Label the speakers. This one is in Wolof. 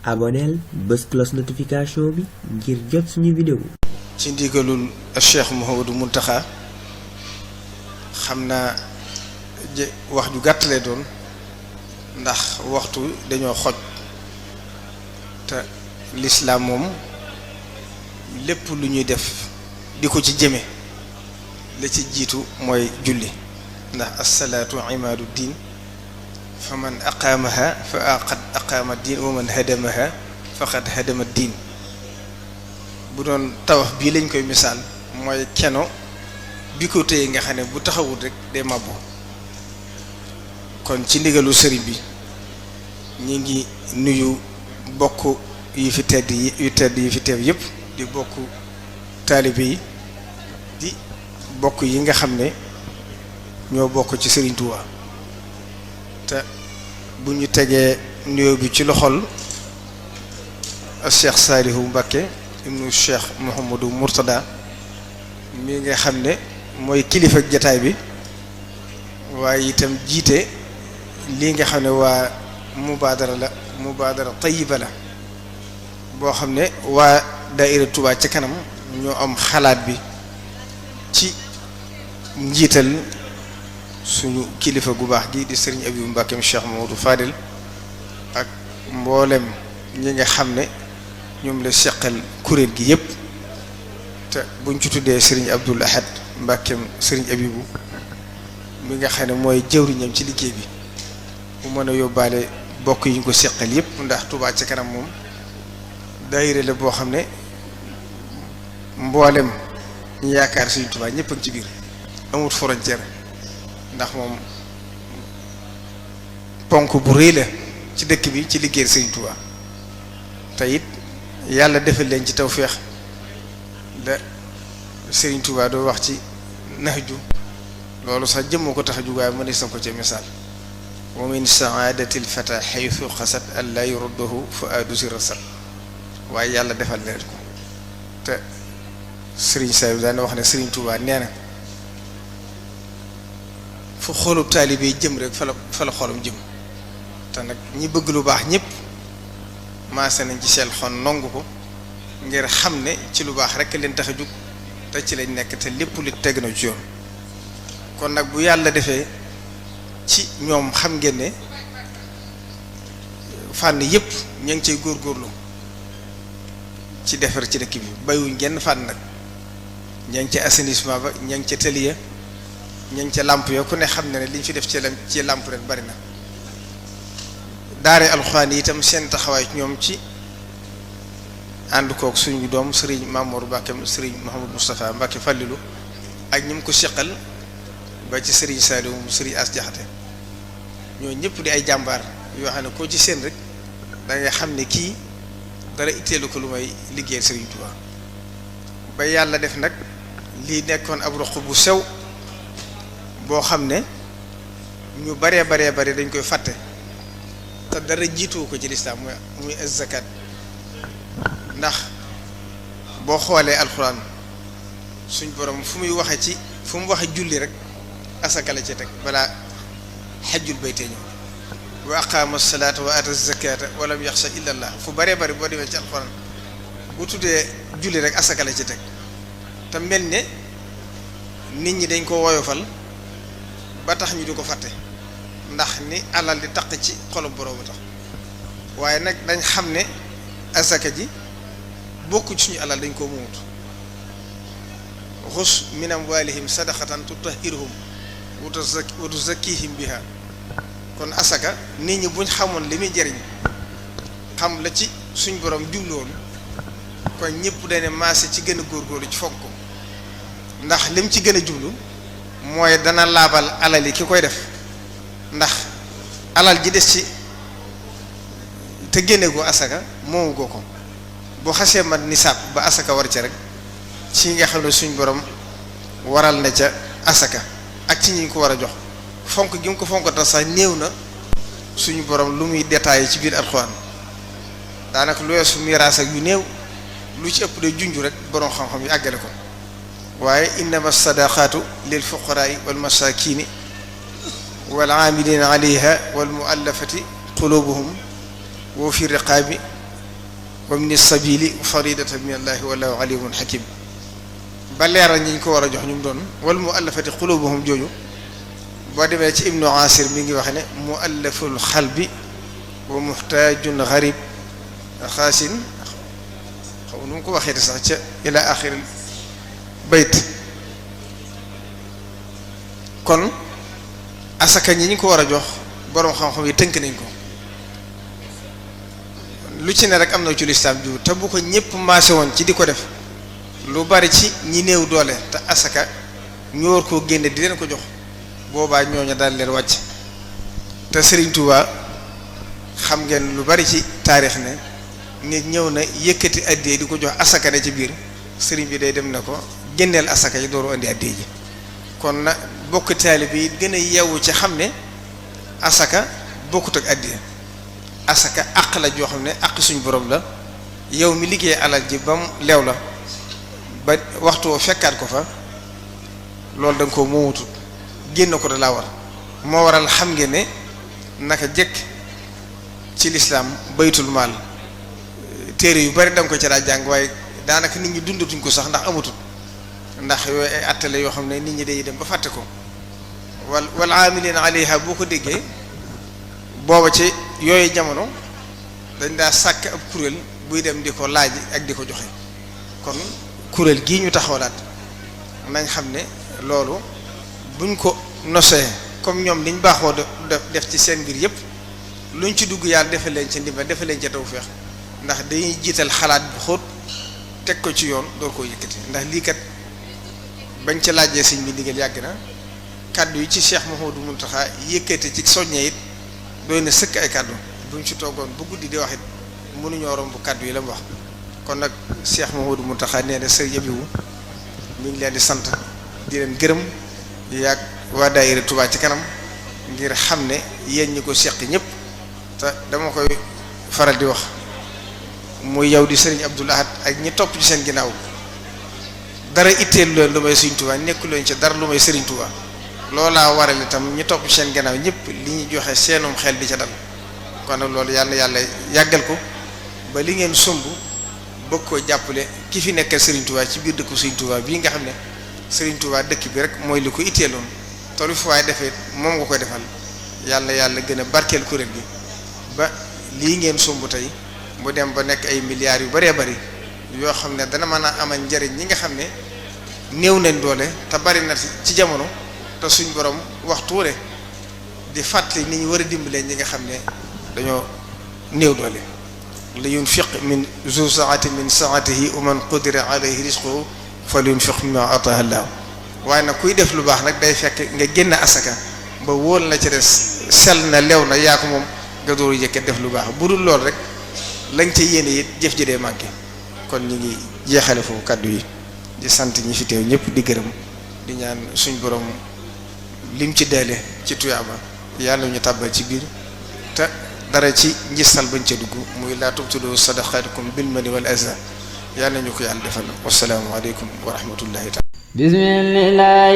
Speaker 1: aboneel bës cloche notification bi ngir jot suñu vidéo.
Speaker 2: ci ndigalul Cheikh Mouhamadou Mountakha xam naa wax ju gàtt lay doon ndax waxtu dañoo xoj te lislaam moom lépp lu ñuy def di ko ci jëme la ci jiitu mooy julli ndax as-salaatu imaadu diin fa man aqaamaha fa qad aqaama diin wa man hadamaha faqad hadama diin. bu doon tawax bii lañ koy misaal mooy keno bi ko téye nga xam ne bu taxawul rek day màbbu. kon ci ndigalu sëriñ bi ñu ngi nuyu bokk yi fi tedd yi fi teew yépp di bokk taalibe yi di bokk yi nga xam ne ñoo bokk ci Sëriñ Tuubaa te bu ñu tegee nuyoo bi ci loxol Cheikh Saalihu Mbacké ibnu Cheikh Mouhamadou Mourtada mi nga xam ne mooy kilifa jataay bi waaye itam jiite lii nga xam ne waa mubaadara tayyiba la boo xam ne waa daaira Touba ca kanam ñoo am xalaat bi ci njiital suñu kilifa gu baax gi di Serigne Abibou Mbacké Cheikh Mamadou Fadil ak mboolem ñi nga xam ne ñoom la seqal kuréel gi yépp te buñ ci tuddee Serigne Abdoul Ahad Mbacké Serigne Abibou mi nga xam ne mooy jëwriñam ci liggéey bi mu mën a yóbbaale bokk yi ñu ko seqal yépp ndax Touba ca kanam moom daayira la boo xam ne mboolem ñu yaakaar Serigne Touba ñépp a ngi ci biir amut frontière ndax moom ponk bu rëy la ci dëkk bi ci liggéey Serigne Touba te it yàlla defal leen ci tawféex la Serigne Touba doo wax ci nahju loolu sax jëmmoo ko tax a jug waaye mënees na ko ci misaal wa min saadati lfata xaytu xasat an laa yuruddahu fuaadu si rasat waaye yàlla defal leen ko te Serigne Saliou daana wax ne Serigne Touba nee na fu xolub taalibe jëm rek fa la xolam jëm te nag ñi bëgg lu baax ñëpp maase nañ ci seen xol nongu ko ngir xam ne ci lu baax rek leen tax a jug te ci lañ nekk te lépp li teg na ci yoon. kon nag bu yàlla defee ci ñoom xam ngeen ne fànn yépp ña ngi cay góorgóorlu ci defar ci dëkk bi bayuñ genn fànn nag ña ngi ca assainissement ba ña ngi ca tëliya ña ngi ca làmp yo ku ne xam ne liñ fi def ci làmp rek bari na. daare alxuraan yi itam seen taxawaay ñoom ci ànd kook suñu doom Serigne Mamour Mbacké Serigne Mouhamadou Moustapha Mbacké Fallilou ak ñi mu ko seqal ba ci Serigne Saliou Serigne As Jaxate ñoo ñëpp di ay jàmbaar yoo xam ne koo ci seen rek da nga xam ne kii dara itteelu ko lu may liggéey Serigne Touba ba yàlla def nag lii nekkoon ab roq bu sew boo xam ne ñu baree dañ koy fàtte te dara jiituwu ko ci lislaam muy az-zakat ndax boo xoolee alxuraan suñ borom fu mu waxe julli rek asaka la ci teg balaa xajjul baytee ñëw wa aqaama salaata wa ata zakata wa lam yaxsha illa allah fu bëree bëri boo demee ci alxuraan bu tuddee julli rek asaka la ci teg te mel ne nit ñi dañ ko woyofal ba tax ñu di ko fàtte ndax ni alal di taq ci xolub borom tax waaye nag dañ xam ne asaka ji bokku ci suñu alal dañ koo moomut xus min amwalihim sadaqatan tutahhiruhum wa tuzakkihim biha kon asaka nit ñi buñ xamoon li muy jëriñ xam la ci suñ borom jubloon kon ñëpp dañ ne maase ci gën a góorgóorlu ci fonk ko ndax lim ci gën a jublu mooy dana laabal alal yi ki koy def ndax alal ji des ci te génne goo asaka moomu goo ko boo xasee mat nisaab ba asaka war ca rek ci nga xam ne suñ borom waral na ca asaka ak ci ñi ko war a jox fonk gi mu ko fonk tax sax néew na suñu borom lu muy détaillé ci biir alxuraan daanaka lu weesu miraas ak yu néew lu ci ëpp de junj rek borom xam-xam yi àggale ko waaye innama sadaqaatu lil fuqaraai wal masakini wal aamilina alayha wal muallafati qulubuhum wa fi riqaabi wa min as-sabili faridatan min allahi wallahu alimun hakim ba leeral ñi ñu ko war a jox ñu doon wal muallafati qulubuhum jooju boo demee ci ibnu asir mi ngi wax ne muallaful xalbi wa muhtajun gharib xaasin xaw nu mu ko waxee te sax ca ila axiril bayt kon asaka ñi ñu ko war a jox boroom xam-xam yi tënk nañ ko lu ci ne rek am na ci lislaam ju te bu ko ñëpp maase woon ci di ko def lu bari ci ñi néew doole te asaka ñu war koo génne di leen ko jox boobaa ñooñu daal leen wàcc te Serigne Touba xam ngeen lu bari ci taarix ne nit ñëw na yëkkati addee di ko jox asaka ne ci biir Serigne bi day dem na ko génneel asaka yi dooru andi addee ji kon na bokk taalibe yi gën a yeewu ci xam ne asaka bokkut ak addee asaka àq la joo xam ne àq suñu borom la yow mi liggéey alal ji ba mu leew la ba waxtu woo fekkaat ko fa loolu da nga ko moomutut génn ko da laa war moo waral xam ngeen ne naka jëkk ci lislaam baytul maal téere yu bari da nga ko ci daa jàng waaye daanaka nit ñi dundatuñ ko sax ndax amatut ndax yooyu ay attale yoo xam ne nit ñi day dem ba fàtte ko wal aamiliina alayha boo ko déggee booba ci yooyu jamono dañ daa sàkk ab kuréel buy dem di ko laaj ak di ko joxe kon kuréel gii ñu taxawlaat nañ xam ne loolu buñ ko nosee comme ñoom liñ baaxoo def ci seen mbir yépp luñ ci dugg yàlla defal leen ci ndimbal defal leen ci tawfeex ndax dañuy jiital xalaat bu xóot teg ko ci yoon door koo yëkkati ndax lii kat bañ ca laajee sëñ bi ndigal yàgg na kàddu yi ci Cheikh Mouhamadou Mountakha yëkkati ci soññee it doy na sëkk ay kàddu buñ ci toogoon bu guddi di wax it mënuñoo romb kàddu yi la mu wax kon nag Cheikh Mouhamadou Mountakha nee na sëriñ Abibu mi ngi leen di sant di leen gërëm yàgg waa daayira Touba ci kanam ngir xam ne yéen ñi ko seq ñëpp te dama koy faral di wax muy yow di sëriñ Abdoul Ahad ak ñi topp ci seen ginnaaw dara itteelu leen lu may sëriñ Touba nekku leen ci dara lu may sëriñ Touba loolaa waral itam ñi topp ci seen ginnaaw ñëpp li ñu joxe seenum xel di ca dal kon nag loolu yàlla yàlla yàggal ko ba li ngeen sumb bëgg koo jàppale ki fi nekkal Serigne Touba ci biir dëkku Serigne Touba bii nga xam ne Serigne Touba dëkk bi rek mooy li ko itteeloon te lu fi waay defee moom nga koy defal yàlla yàlla gën a barkeel kuréel gi ba lii ngeen sumb tey mu dem ba nekk ay milliards yu bëree bëri yoo xam ne dana mën a amal njariñ ñi nga xam ne néew nañ doole te bari na ci jamono te suñ borom waxtu rek di fàttali ni ñu war a dimbalee ñi nga xam ne dañoo néew doole. li yunfiq min zu saati min saatihi wa man qudira alayhi rizquhu falyunfiq mimma ataahu Allah waaye nag kuy def lu baax nag day fekk nga génn asaka ba wóol na ci des sell na lew na yaa ko moom nga dooru jëkke def lu baax bu dul lool rek lañ ca yéene it jëf ji dee manqué kon ñu ngi jeexale foofu kàddu yi di sant ñi fi teew ñëpp di gërëm di ñaan suñ borom lim ci deele ci tuyaaba yàlla ñu tàbbal ci biir te dara ci njistal bañ ca dugg muy laa tubtilu sadaqaatikum bil manni wal azaa yàlla ñu ko yàlla defal wassalaamu aleykum wa rahmatullahi taala bismillah